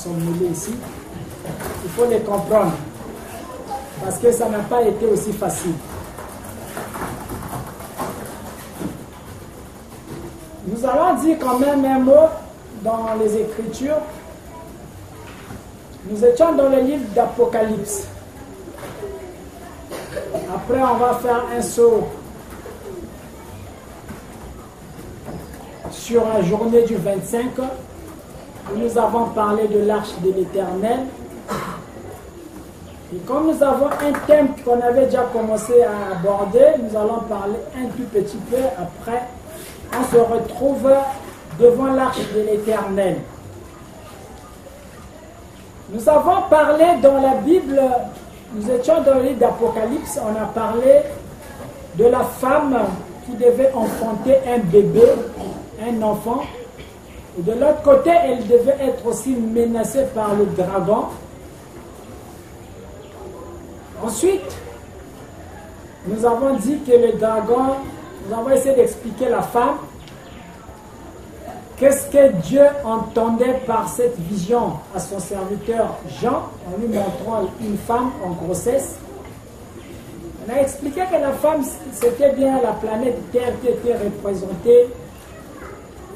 sont mêlés ici. Il faut les comprendre. Parce que ça n'a pas été aussi facile. Nous allons dire quand même un mot dans les Écritures. Nous étions dans le livre d'Apocalypse. Après, on va faire un saut sur la journée du 25, où nous avons parlé de l'arche de l'Éternel. Et comme nous avons un thème qu'on avait déjà commencé à aborder, nous allons parler un tout petit peu après. On se retrouve devant l'arche de l'Éternel. Nous avons parlé dans la Bible, nous étions dans le livre d'Apocalypse, on a parlé de la femme qui devait enfanter un bébé, un enfant. Et de l'autre côté, elle devait être aussi menacée par le dragon. Ensuite, nous avons dit que le dragon, nous avons essayé d'expliquer la femme. Qu'est-ce que Dieu entendait par cette vision à son serviteur Jean, en lui montrant une femme en grossesse. On a expliqué que la femme, c'était bien la planète Terre qui était représentée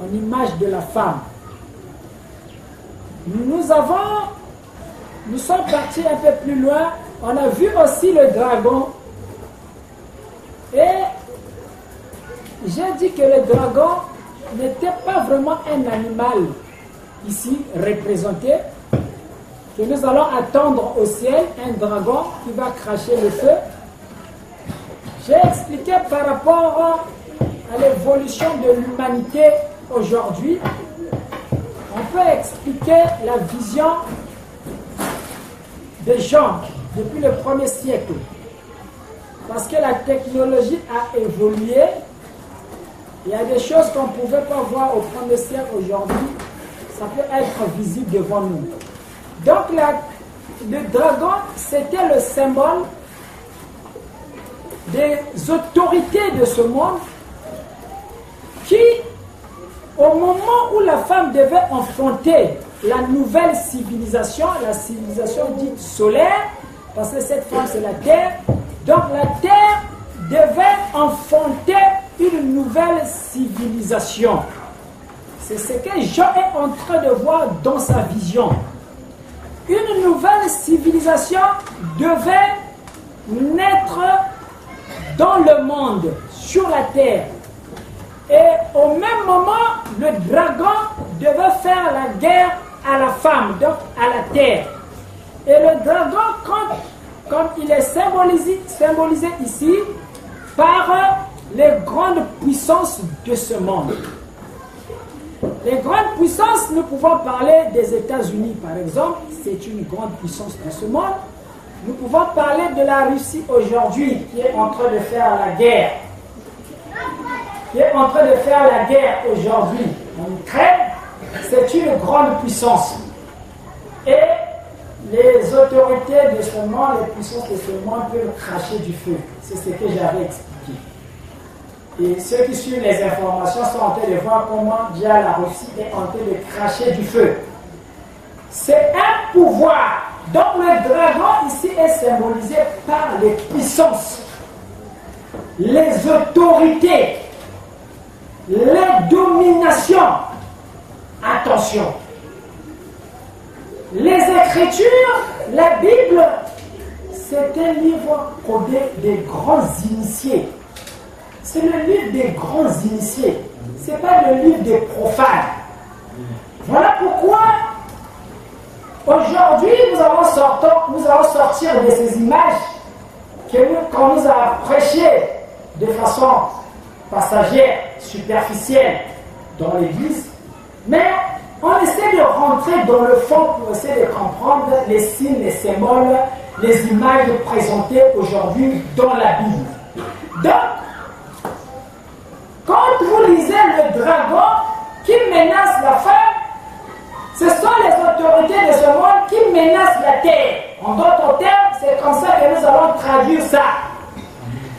en image de la femme. Nous sommes partis un peu plus loin. On a vu aussi le dragon. Et j'ai dit que le dragon n'était pas vraiment un animal ici représenté, que nous allons attendre au ciel un dragon qui va cracher le feu. J'ai expliqué par rapport à l'évolution de l'humanité aujourd'hui. On peut expliquer la vision des gens depuis le 1er siècle. Parce que la technologie a évolué. Il y a des choses qu'on ne pouvait pas voir au 1er siècle aujourd'hui. Ça peut être visible devant nous. Donc le dragon, c'était le symbole des autorités de ce monde qui, au moment où la femme devait enfanter la nouvelle civilisation, la civilisation dite solaire, parce que cette femme c'est la terre, donc la terre devait enfanter une nouvelle civilisation. C'est ce que Jean est en train de voir dans sa vision. Une nouvelle civilisation devait naître dans le monde, sur la terre. Et au même moment, le dragon devait faire la guerre à la femme, donc à la terre. Et le dragon, comme il est symbolisé ici par les grandes puissances de ce monde. Les grandes puissances, nous pouvons parler des États-Unis par exemple, c'est une grande puissance de ce monde. Nous pouvons parler de la Russie aujourd'hui, qui est en train de faire la guerre. Qui est en train de faire la guerre aujourd'hui en Ukraine. C'est une grande puissance. Et les autorités de ce monde, les puissances de ce monde peuvent cracher du feu. C'est ce que j'avais expliqué. Et ceux qui suivent les informations sont en train de voir comment déjà la Russie est en train de cracher du feu. C'est un pouvoir. Donc le dragon ici est symbolisé par les puissances, les autorités, les dominations. Attention. Les Écritures, la Bible, c'est un livre codé des grands initiés. C'est le livre des grands initiés. Ce n'est pas le livre des profanes. Voilà pourquoi aujourd'hui nous allons sortir de ces images qu'on nous a prêchées de façon passagère, superficielle dans l'Église. Mais on essaie de rentrer dans le fond pour essayer de comprendre les signes, les symboles, les images présentées aujourd'hui dans la Bible. Donc, quand vous lisez le dragon qui menace la femme, ce sont les autorités de ce monde qui menacent la terre. En d'autres termes, c'est comme ça que nous allons traduire ça.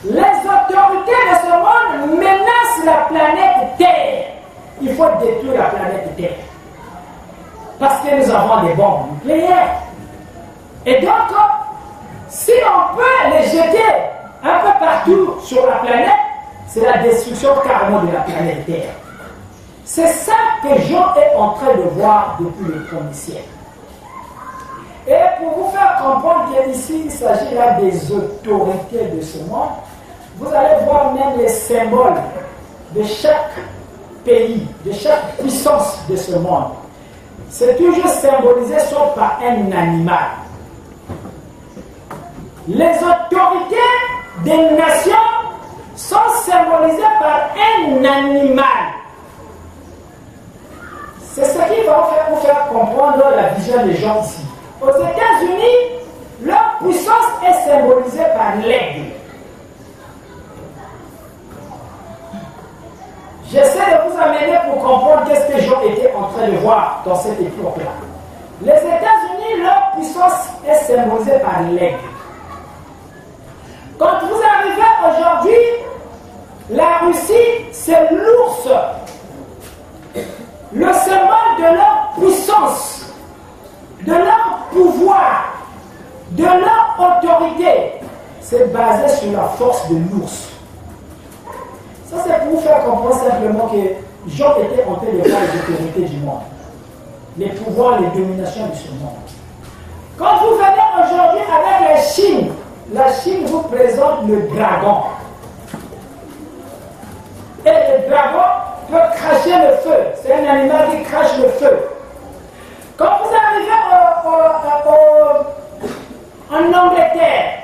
Les autorités de ce monde menacent la planète Terre. Il faut détruire la planète Terre. parce que nous avons des bombes nucléaires. Et donc, si on peut les jeter un peu partout sur la planète, c'est la destruction carrément de la planète Terre. C'est ça que Jean est en train de voir depuis le premier siècle. Et pour vous faire comprendre qu'ici, il s'agit là des autorités de ce monde, vous allez voir même les symboles de chaque pays, de chaque puissance de ce monde. C'est toujours symbolisé soit par un animal. Les autorités des nations sont symbolisées par un animal. C'est ce qui va vous faire comprendre la vision des gens ici. Aux États-Unis, leur puissance est symbolisée par l'aigle. J'essaie de vous amener pour comprendre qu'est-ce que Jean était en train de voir dans cette époque-là. Les États-Unis, leur puissance est symbolisée par l'aigle. Quand vous arrivez aujourd'hui, la Russie, c'est l'ours. Le symbole de leur puissance, de leur pouvoir, de leur autorité, c'est basé sur la force de l'ours. Ça, c'est pour vous faire comprendre simplement que Jean était en train de voir les autorités du monde, les pouvoirs, les dominations de ce monde. Quand vous venez aujourd'hui avec la Chine vous présente le dragon. Et le dragon peut cracher le feu. C'est un animal qui crache le feu. Quand vous arrivez en Angleterre,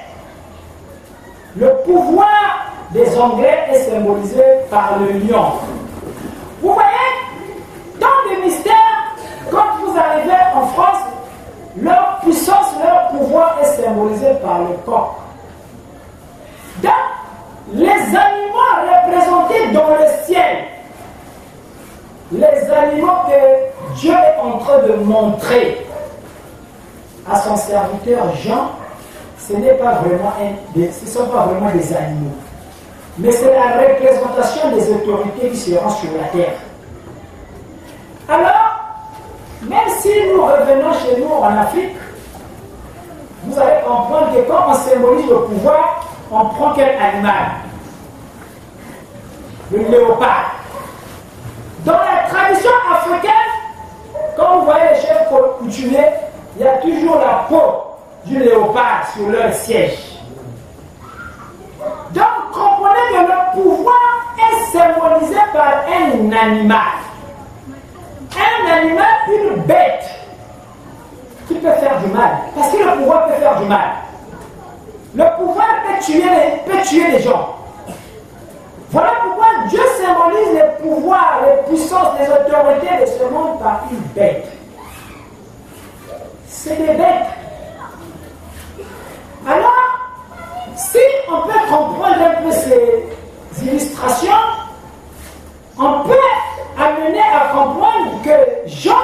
le pouvoir des Anglais est symbolisé par le lion. Vous voyez, dans le mystère, quand vous arrivez en France, leur puissance, leur pouvoir est symbolisé par le coq. Donc, les animaux représentés dans le ciel, les animaux que Dieu est en train de montrer à son serviteur Jean, ce ne sont pas vraiment des animaux, mais c'est la représentation des autorités qui seront sur la terre. Alors, même si nous revenons chez nous en Afrique, vous allez comprendre que quand on symbolise le pouvoir, on prend quel animal? Le léopard. Dans la tradition africaine, quand vous voyez les chefs coutumiers, il y a toujours la peau du léopard sur leur siège. Donc, comprenez que le pouvoir est symbolisé par un animal. Un animal, une bête qui peut faire du mal. Parce que le pouvoir peut faire du mal. Le pouvoir peut tuer les gens. Voilà pourquoi Dieu symbolise les pouvoirs, les puissances, les autorités de ce monde par une bête. C'est des bêtes. Alors, si on peut comprendre un peu ces illustrations, on peut amener à comprendre que Jean,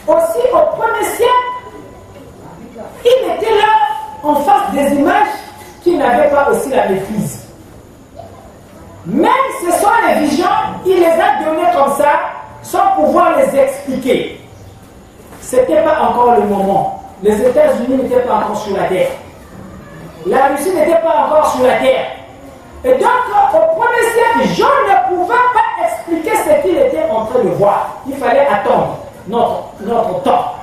aussi au premier siècle, il était là en face des images qui n'avaient pas aussi la maîtrise. Même ce sont les visions, il les a données comme ça, sans pouvoir les expliquer. Ce n'était pas encore le moment. Les États-Unis n'étaient pas encore sur la terre. La Russie n'était pas encore sur la terre. Et donc, au premier siècle, Jean ne pouvait pas expliquer ce qu'il était en train de voir. Il fallait attendre notre temps.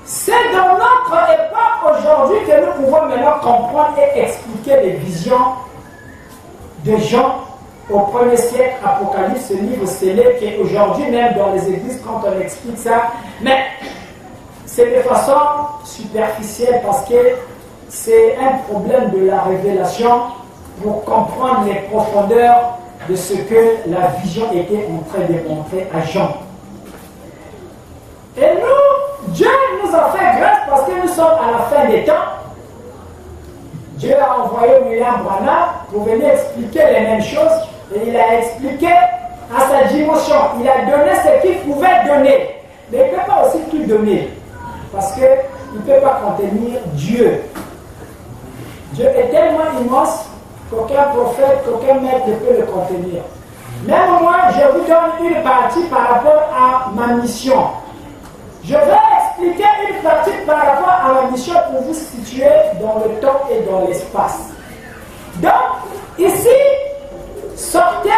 C'est dans notre époque aujourd'hui que nous pouvons maintenant comprendre et expliquer les visions de Jean au premier siècle, Apocalypse, ce livre scellé qui est aujourd'hui même dans les églises quand on explique ça. Mais c'est de façon superficielle parce que c'est un problème de la révélation pour comprendre les profondeurs de ce que la vision était en train de montrer à Jean. Et nous, Dieu nous a fait grâce parce que nous sommes à la fin des temps. Dieu a envoyé William Branham pour venir expliquer les mêmes choses et il a expliqué à sa dimension. Il a donné ce qu'il pouvait donner. Mais il ne peut pas aussi tout donner parce qu'il ne peut pas contenir Dieu. Dieu est tellement immense qu'aucun prophète, qu'aucun maître ne peut le contenir. Même moi, je vous donne une partie par rapport à ma mission. Je vais expliquer une pratique par rapport à la mission pour vous situer dans le temps et dans l'espace. Donc, ici, sortez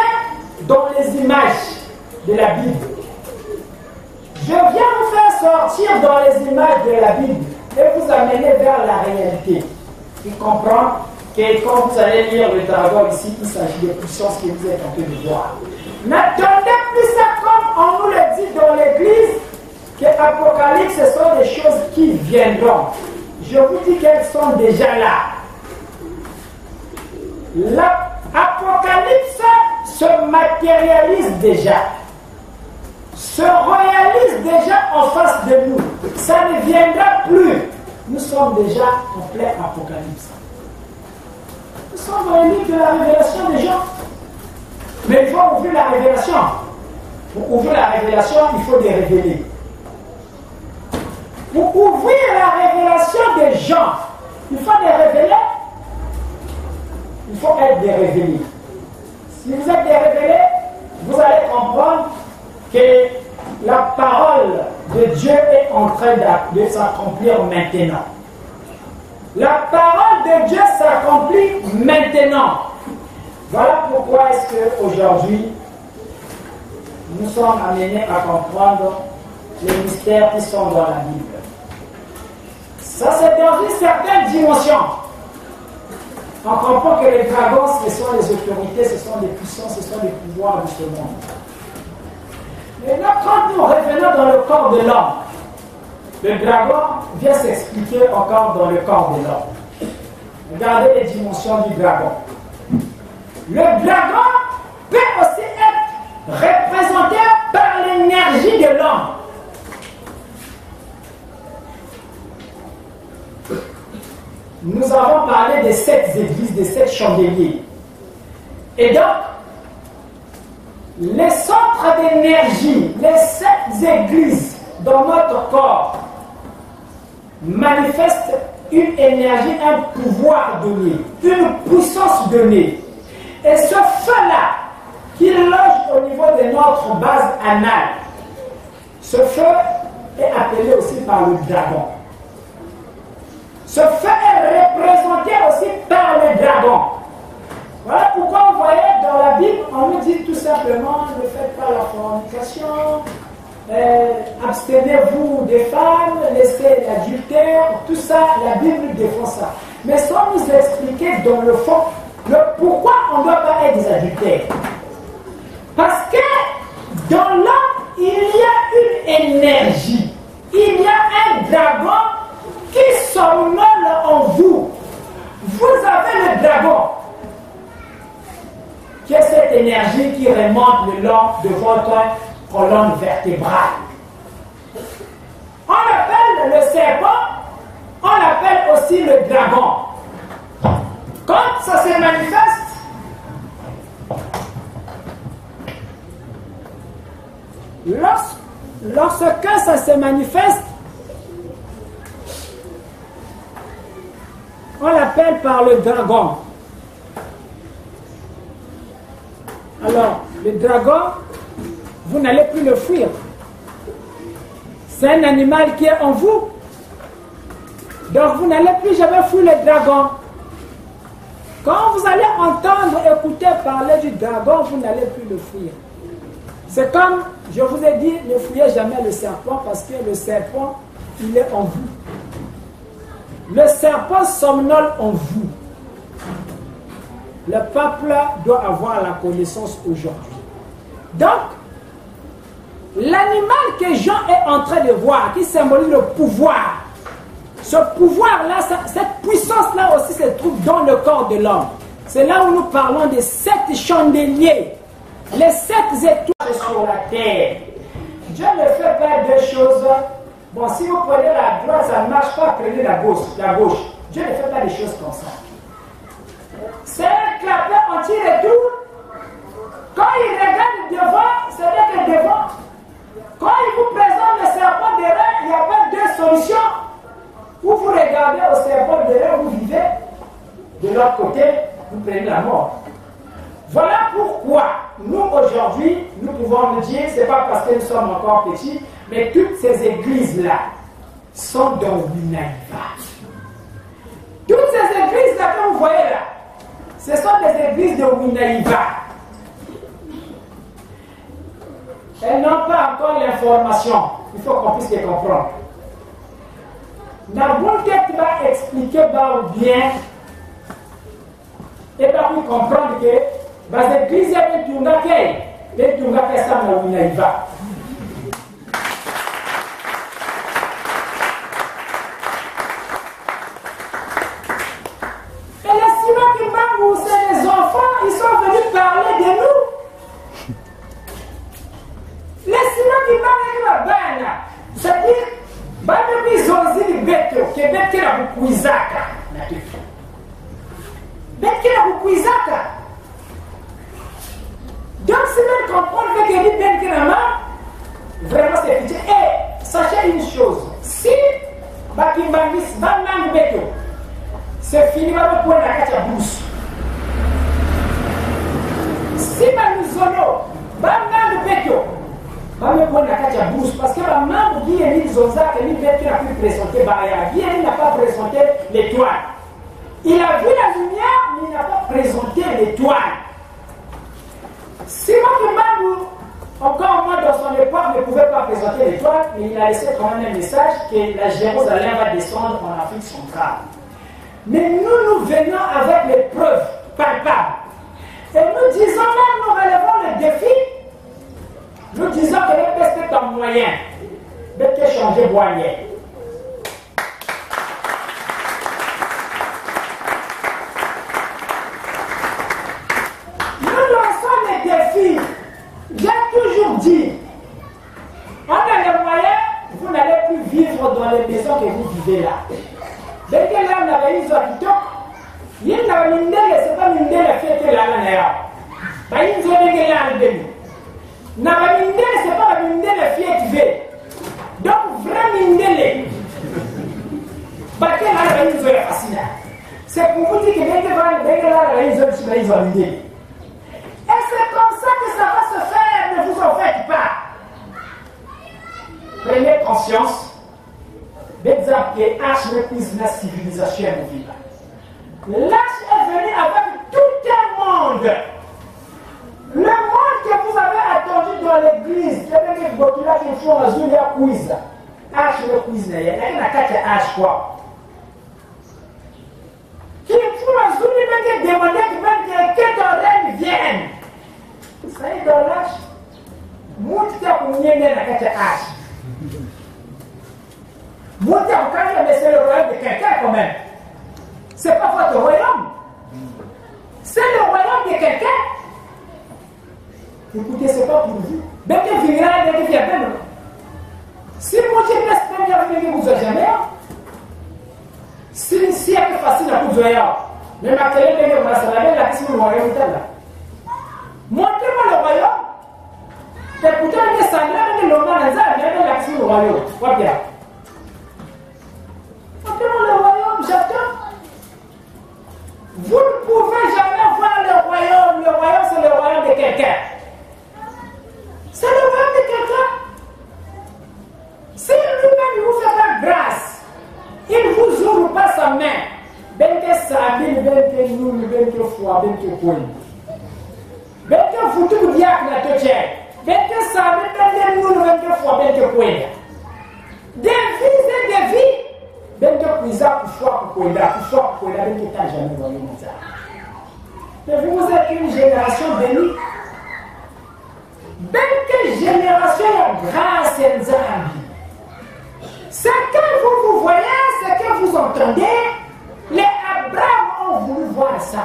dans les images de la Bible. Je viens vous faire sortir dans les images de la Bible et vous amener vers la réalité. Tu comprends que quand vous allez lire le dragon ici, il s'agit des puissances que vous êtes en train de voir. N'attendez plus ça comme on nous le dit dans l'église, que l'Apocalypse, ce sont des choses qui viendront. Je vous dis qu'elles sont déjà là. L'Apocalypse se matérialise déjà, se réalise déjà en face de nous. Ça ne viendra plus. Nous sommes déjà en plein Apocalypse. Nous sommes dans les livres de la révélation des gens. Mais il faut ouvrir la révélation. Pour ouvrir la révélation, il faut les révéler. Pour ouvrir la révélation des gens, il faut les révéler. Il faut être des révélés. Si vous êtes des révélés, vous allez comprendre que la parole de Dieu est en train de s'accomplir maintenant. La parole de Dieu s'accomplit maintenant. Voilà pourquoi est-ce qu'aujourd'hui, nous sommes amenés à comprendre les mystères qui sont dans la Bible. Ça, c'est dans une certaine dimension. On comprend que les dragons, ce sont les autorités, ce sont les puissances, ce sont les pouvoirs de ce monde. Maintenant, quand nous revenons dans le corps de l'homme, le dragon vient s'expliquer encore dans le corps de l'homme. Regardez les dimensions du dragon. Le dragon peut aussi être représenté par l'énergie de l'homme. Nous avons parlé des 7 églises, des 7 chandeliers. Et donc, les centres d'énergie, les 7 églises dans notre corps manifestent une énergie, un pouvoir donné, une puissance donnée. Et ce feu-là, qui loge au niveau de notre base anale, ce feu est appelé aussi par le dragon. Ce feu est représenté aussi par le dragon. Voilà pourquoi vous voyez dans la Bible, on nous dit tout simplement ne faites pas la fornication, abstenez-vous des femmes, laissez l'adultère, tout ça, la Bible défend ça. Mais sans nous expliquer dans le fond, pourquoi on ne doit pas être des adultères. Parce que dans l'homme, il y a une énergie, il y a un dragon qui somnole en vous. Vous avez le dragon, qui est cette énergie qui remonte le long de votre colonne vertébrale. On l'appelle le serpent, on l'appelle aussi le dragon. Quand ça se manifeste, lorsque ça se manifeste, on l'appelle par le dragon. Alors, le dragon, vous n'allez plus le fuir. C'est un animal qui est en vous. Donc, vous n'allez plus jamais fuir le dragon. Quand vous allez entendre, écouter parler du dragon, vous n'allez plus le fuir. C'est comme, je vous ai dit, ne fuyez jamais le serpent parce que le serpent, il est en vous. Le serpent somnole en vous. Le peuple doit avoir la connaissance aujourd'hui. Donc, l'animal que Jean est en train de voir, qui symbolise le pouvoir, ce pouvoir-là, cette puissance-là aussi se trouve dans le corps de l'homme. C'est là où nous parlons des 7 chandeliers, les 7 étoiles sur la terre. Dieu ne fait pas deux choses. Bon, si vous prenez la droite, ça ne marche pas, prenez la gauche. Dieu ne fait pas des choses comme ça. C'est un clapet anti-retour. Quand il regarde devant, c'est-à-dire que devant, quand il vous présente le serpent derrière, il n'y a pas deux solutions. Ou vous regardez au serpent derrière, vous vivez. De l'autre côté, vous prenez la mort. Voilà pourquoi nous aujourd'hui, nous pouvons nous dire, ce n'est pas parce que nous sommes encore petits, mais toutes ces églises-là sont dans Winaïva. Toutes ces églises-là que vous voyez là, ce sont des églises de Winaïva. Elles n'ont pas encore l'information. Il faut qu'on puisse les comprendre. Nabunket va expliquer bien et va vous comprendre que les églises sont dans Winaïva. Et les Simons qui m'ont c'est les enfants, ils sont venus parler de nous. Les Simons qui m'ont c'est-à-dire, ils ont dit que Bethel a beaucoup Isaka. Bethel a beaucoup Isaka. Donc, si vous comprenez que dit Bethel vraiment c'est petit. Et sachez une chose, si Bakimbangis va même Bethel, c'est fini, va me prendre la carte brousse. Si Banuzono va même Bethel, va me prendre la carte brousse parce que la membre qui est mis Zonzak et Bethel a pu présenter Baya. Guy n'a pas présenté l'étoile. Il a vu la lumière, mais il n'a pas présenté l'étoile. Simon Kimbangu, encore moins dans son époque, ne pouvait pas présenter l'étoile, mais il a laissé quand même un message que la Jérusalem va descendre en Afrique centrale. Mais nous venons avec les preuves palpables. Et nous disons même, nous relevons le défi, nous disons que les pestes est un moyen de changer boignet. J'ai toujours dit, on a les moyens, vous n'allez plus vivre dans les maisons que vous vivez là. Dès que là, on avait une zone, il y a une mindele, c'est pas une mindele fête là, là, une zone qui est là, la mindele, c'est pas une mindele fête. Donc, vrai mindele, là, une zone facile. C'est pour vous dire que dès que là, une zone, c'est une zone mindele. Et c'est comme ça que ça va se faire, ne vous en faites pas. Prenez conscience, d'exemple que H reprise la civilisation vivante. L'H est venu avec tout un monde. Le monde que vous avez attendu dans l'église, il y avait des populations qui font la zone de quiz. H reprise, il y a une attaque à H quoi. Qui font la zone de demander que quelqu'un reine vienne. Ça y est dans l'âge, monter pour nier la carte H. Monter en carrière, mais c'est le royaume de quelqu'un quand même. C'est pas votre royaume. C'est le royaume de quelqu'un. Écoutez, c'est pas pour vous. Dès que vous finirez, dès que vous finirez, si monter reste bien avec vous, vous n'avez jamais. Si c'est facile à vous dire, mais ma télé, vous va se laver la question du royaume là. Montrez-moi le royaume. Et pourtant, il est sanglé avec le roman, il y a l'action du royaume. Quoi bien? Montrez-moi le royaume, j'attends. Vous ne pouvez jamais voir le royaume. Le royaume, c'est le royaume de quelqu'un. C'est le royaume de quelqu'un. Si lui-même vous fait pas grâce, il ne vous ouvre pas sa main. Ben que ça, ben que nous, ben que foi, ben que point. Ben que vous tout diable la totière. Ben que ça, ben que nous, ben que foi, ben que point. Des vies et des vies. Ben que puisa pour foi, pour point, ben que t'as jamais voyé mon ça. Mais vous êtes une génération bénie. Ben que génération grâce et nzambi. Ce que vous voyez, ce que vous entendez, les Abraham ont voulu voir ça.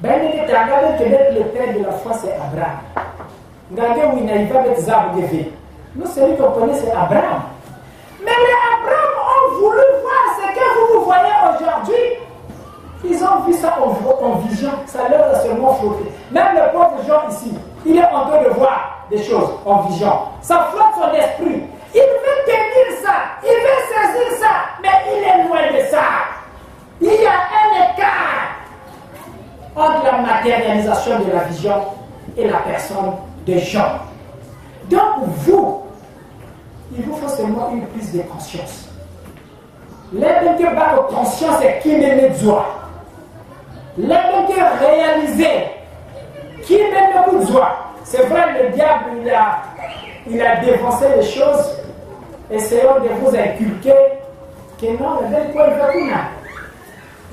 Ben, il est regardé que le père de la foi, c'est Abraham. Regardez où il n'a pas de Zab de vie. Nous, celui qu'on connaît, c'est Abraham. Mais les Abraham ont voulu voir ce que vous voyez aujourd'hui. Ils ont vu ça en vision. Ça leur a seulement flotté. Même le pauvre Jean ici, il est en train de voir des choses en vision. Ça flotte son esprit. Il veut tenir ça. Il veut saisir ça. Mais il est loin de ça. Il y a un écart. entre la matérialisation de la vision et la personne de Jean. Donc vous, il vous faut seulement une prise de conscience. L'aide que votre conscience est qui me besoin. L'aide que réaliser qui me besoin. C'est vrai, le diable, il a dévancé les choses, essayant de vous inculquer que non, le bel quoi il fait tout là.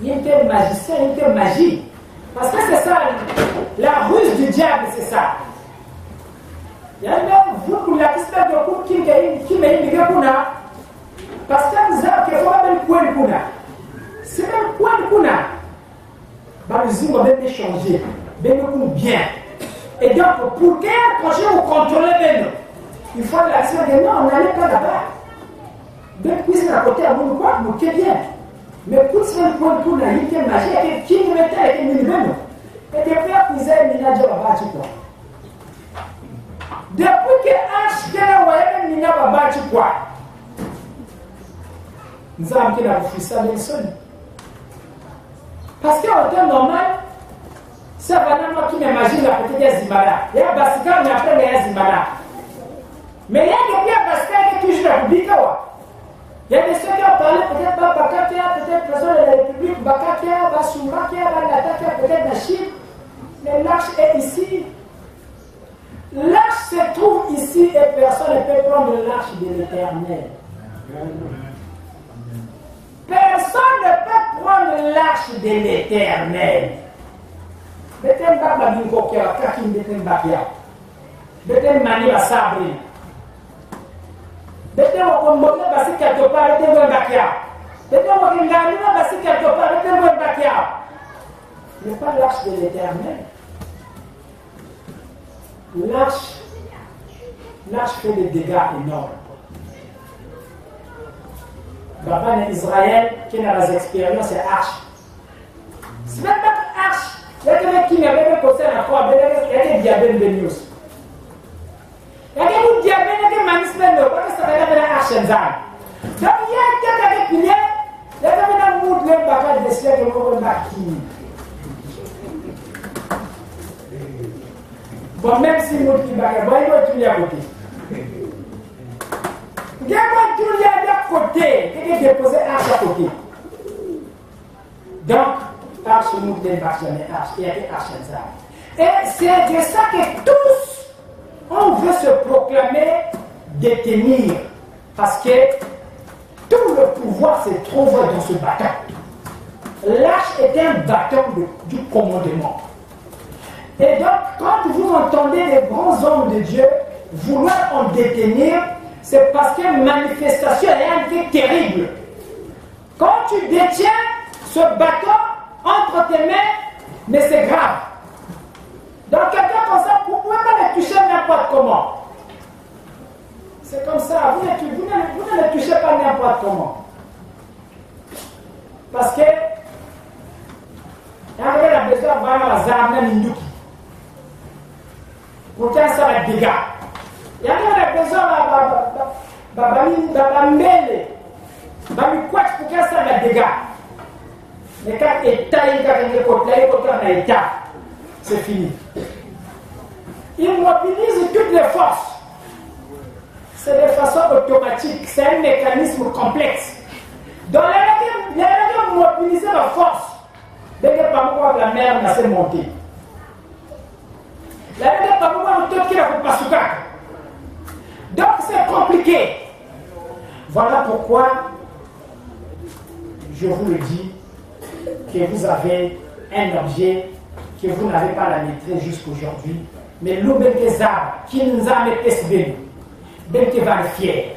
Il était magicien, il était magie. Parce que c'est ça, la ruse du diable, c'est ça. Il y a même vous, la question de coup qui me dit que parce que nous avons qu'il faut même quoi le kuna. C'est même quoi le kuna. Bah, le zing va même changer, même bien. Et donc, pour qu'un projet vous contrôlez même, il faut l'action de non, on n'allait pas là-bas. Donc, puisque à côté à vous, quoi, vous qui bien. Mais pour ce point de vue, il y a une magie, qui nous mettait avec une minimum. Et depuis que vous avez mis la job à battre, quoi. Depuis que H, vous mis la battre, quoi. Nous avons fait la ça bien seul. Parce qu'en temps normal, ça va pas qui m'imagine la petite Zimala. Il y a Basika, mais après, il y a Zimala. Mais il y a depuis à Basika, il y a toujours la République. Il y a des ceux qui ont parlé, peut-être pas Bakakia, peut-être président de la République, Bakakia, Basoumakia, Balatakia, peut-être la Chine. Mais l'arche est ici. L'arche se trouve ici et personne ne peut prendre l'arche de l'Éternel. Personne ne peut prendre l'arche de l'Éternel. Beten baba bingo kia kakim beten bakia. Beten mani la sabri. Beten wakombote basi quelque part beten go bakia. Beten wakingani basi quelque part beten go bakia. Ce n'est pas l'arche de l'Éternel. L'arche fait des dégâts énormes. Baba en Israël qui a des expériences c'est arche. C'est même pas arche. Il y a quelqu'un qui n'avait pas posé la foi, il y a des diabètes de news. Il y a des diabètes qui manifestent, parce que ça va être la archenza. Donc il y a quelqu'un qui pilier, il y a quelqu'un qui moute le bagage de siècle et le baki. Bon, même si moute le bagage, bon, il va tout à côté. Il y a tout à côté, il y a déposé arche à côté. Donc, arche moute le bagage, il y a des archenza. Et c'est de ça que tous, on veut se proclamer détenir. Parce que tout le pouvoir se trouve dans ce bâton. L'arche est un bâton du commandement. Et donc, quand vous entendez les grands hommes de Dieu vouloir en détenir, c'est parce que manifestation est un fait terrible. Quand tu détiens ce bâton entre tes mains, mais c'est grave. Donc, quelqu'un comme ça, vous ne pouvez pas le toucher n'importe comment. C'est comme ça, vous ne le touchez pas n'importe comment. Parce que, il y a besoin de voir la zame Minduki. Pour qu'il y ait ça des dégâts. Il y a besoin de mbele. Pour qu'il y ait ça des dégâts. Mais quand l'État est là, c'est fini. Il mobilise toutes les forces. C'est de façon automatique. C'est un mécanisme complexe. Dans il y a mobiliser la force. Dès que la mer n'a pas monté. La mer n'a pas monté. Donc c'est compliqué. Voilà pourquoi je vous le dis que vous avez un objet que vous n'avez pas la maîtrise jusqu'aujourd'hui. Mais l'eau des arbres qui nous a mis ben qui va le fier.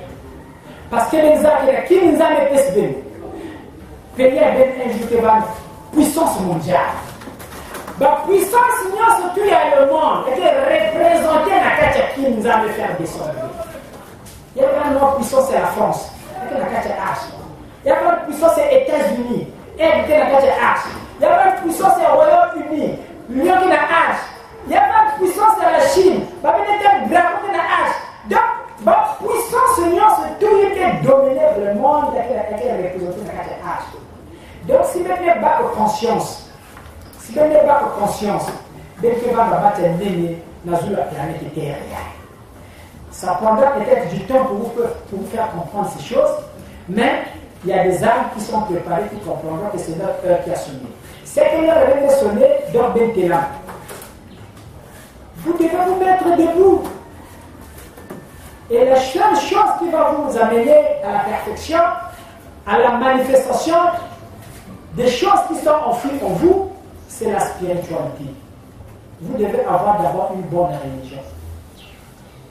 Parce que les arbres qui nous a mis pays ben un jour qui va puissance mondiale. La puissance surtout il y a le monde qui est représenté dans la carte qui nous a mis faire descendre. Il y a une autre puissance c'est la France. Il y a une puissance c'est les États-Unis. Il y a une puissance c'est le Royaume-Uni. L'Union qui a H. Il y a une puissance c'est la Chine. Il y a une drapeau qui a H. Donc, la puissance c'est tout qui est dominé le monde qui est représenté dans la carte H. Donc, si vous n'avez pas de conscience, si vous n'avez pas conscience, dès que vous avez terminé dans la planète Terre. Ça prendra peut-être du temps pour vous faire comprendre ces choses, mais il y a des âmes qui sont préparées, qui comprendront que c'est notre heure qui a sonné. C'est que l'heure avait sonné dans Bentelam. Vous devez vous mettre debout. Et la seule chose qui va vous amener à la perfection, à la manifestation des choses qui sont offertes en vous, c'est la spiritualité. Vous devez avoir d'abord une bonne religion.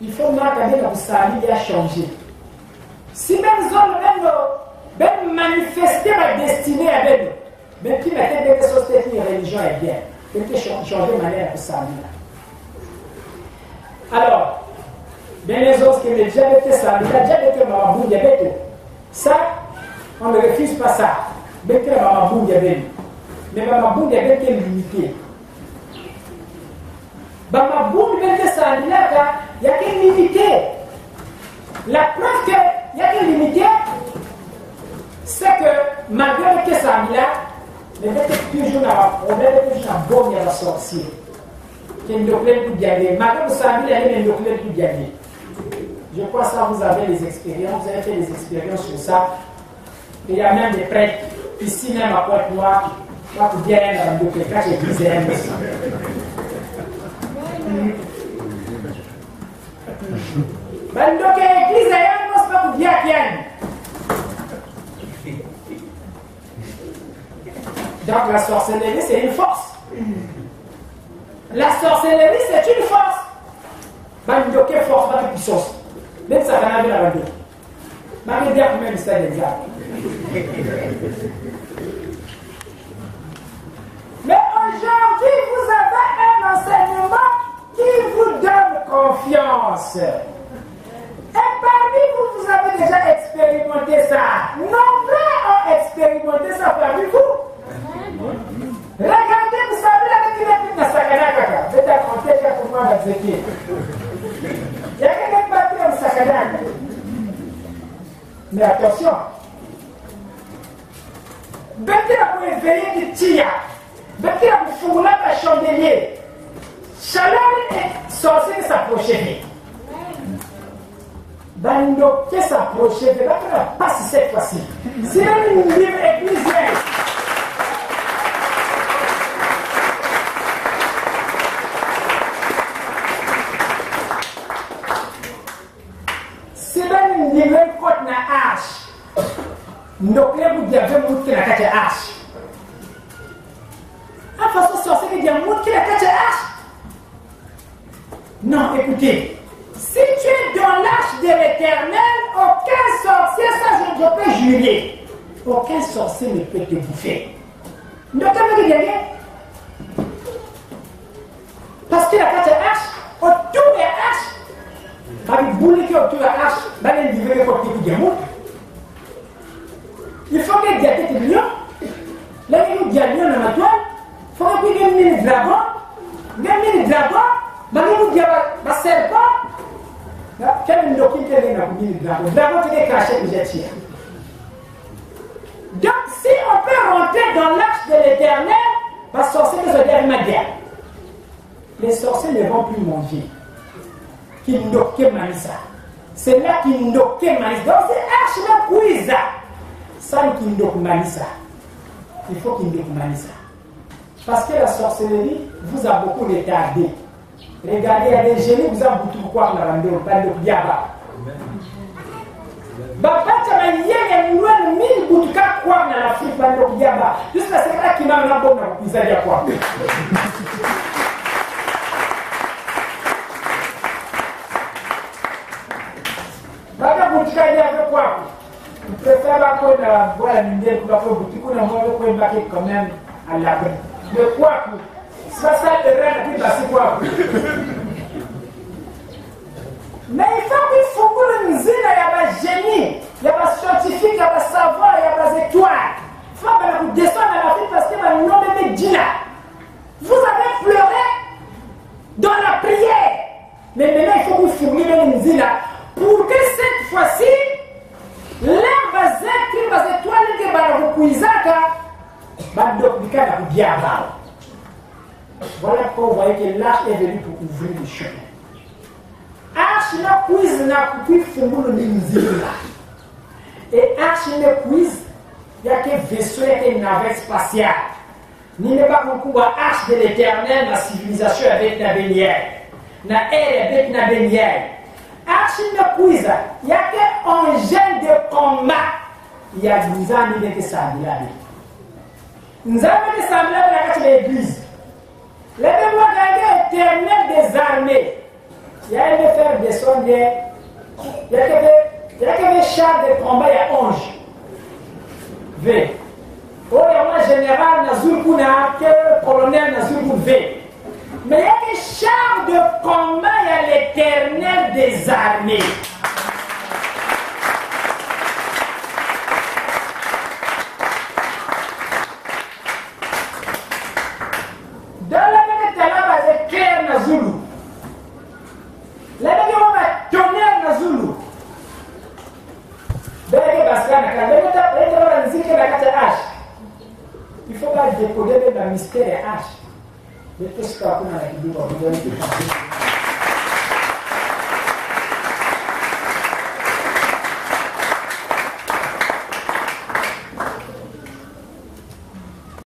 Il faut marquer que vous savez à changer. Si même zone, même manifester ma destinée avec nous, même qui mettait des choses que la religion est bien, il faut changer de manière pour ça. Alors, bien les autres qui m'ont déjà été ça, déjà été Mamabou Diabète, ça, on ne refuse pas ça. Mais que Mamabou Diabète. Mais Mamabou Diabète est limité. Mamabou Diabète, ça, il y a qu'une limité. La preuve qu'il y a qu'une limité, c'est que malgré que ça, il y a toujours un problème, toujours un bon à sortir. Je crois que ça, vous avez les expériences, vous avez fait des expériences sur ça. Il y a même des prêtres, ici même à Pointe-Noire, pas pour bien dans le cas j'ai dit donc la sorcellerie, c'est une force. La sorcellerie, c'est une force. Bandoke force, pas de puissance. Même ça, on a vu la radio. Je vais dire combien de ça d'exemple. Mais aujourd'hui, vous avez un enseignement qui vous donne confiance. Et parmi vous, vous avez déjà expérimenté ça. Nombreux ont expérimenté ça parmi vous. Regardez, vous savez, la petite dans Sakanaka. Je vais te raconter comment on va exécuter. Il y a quelqu'un battu dans Sakanaka. Mais attention. Bête la pour éveiller du tia. Bête la pour fourrer un chandelier. Chaleur est censé s'approcher. Bando qui s'approcher, il va passer cette fois-ci. C'est une livre ecclésiaste. Il y a une hache. Donc, là, vous avez un mot qui a une hache. En façon sorcière, il y a un mot qui a une hache. Non, écoutez. Si tu es dans l'arche de l'Éternel, aucun sorcier, ça je peux jurer, aucun sorcier ne peut te bouffer. Donc, comment il y a parce que la carte hache, autour des haches, avec boule qui autour de la hache, il faut que diate te lion, là il y a lion dans la toile, il faut que tu aies un dragon, il y a un serpent, quel est le dragon qui est caché que j'ai tiré. Donc si on peut rentrer dans l'arche de l'Éternel, les sorciers ne se derrière guerre. Les sorciers ne vont plus manger. Qui n'ont manisa. C'est là qui n'ont manisa. Donc c'est arche de quiz. Sans qui n'ont manisa. Il faut qu'il n'ont manisa. Parce que la sorcellerie vous a beaucoup retardé. Regardez, il y a des génies vous ont beaucoup quoi dans la rando, pas de diaba. Baba chama yeye mwana mimi butuka kwa na l'Afrique pas de diaba. Jusqu'à ce là qui m'a na bon na kuzalia kwa. Baba butuka ya kwa. Je préfère qu'on a voilà l'idée pour la boutique on a envie qu'on embarquer quand même à l'abri. De quoi ça le rêve qui passe quoi. Mais il faut qu'il faut que nous ayons un génie, il y a un scientifique, il y a un savoir, il y a des étoiles. Il faut que vous descendez à l'Afrique parce que le nom de Dina. Vous avez pleuré dans la prière. Mais maintenant, il faut que vous fournissez une zina pour que cette fois-ci, l'air va s'écrire les étoiles qui vont vous cuisiner. quand vous voyez que l'arche est venue pour ouvrir le chemin. Arche na quiz na kupi fumulu ni mzima. Et arche na quiz, il y a que vaisseau et une navette spatiale. Ni ne pas beaucoup à arche de l'éternel, la civilisation avec la bénière. Na ère avec la bénière. Arche na quiz, il y a que engin de combat. Il y a des amis qui s'habillent. Nous avons des semblables dans l'église. Les mémoires éternels des armées. Il y a des faire des sons, il y a des chars de combat, il y a 11. V. Oh, il y a un général Nazulkuna, que colonel Nazulkuna V. Mais il y a des chars de combat, il y a l'éternel des armées. Dans la même talaba, c'est clair Nazulu. La même tonnerre Nazulu. Il faut pas décoder le mystère H. Mais qu'est-ce qu'on a dit?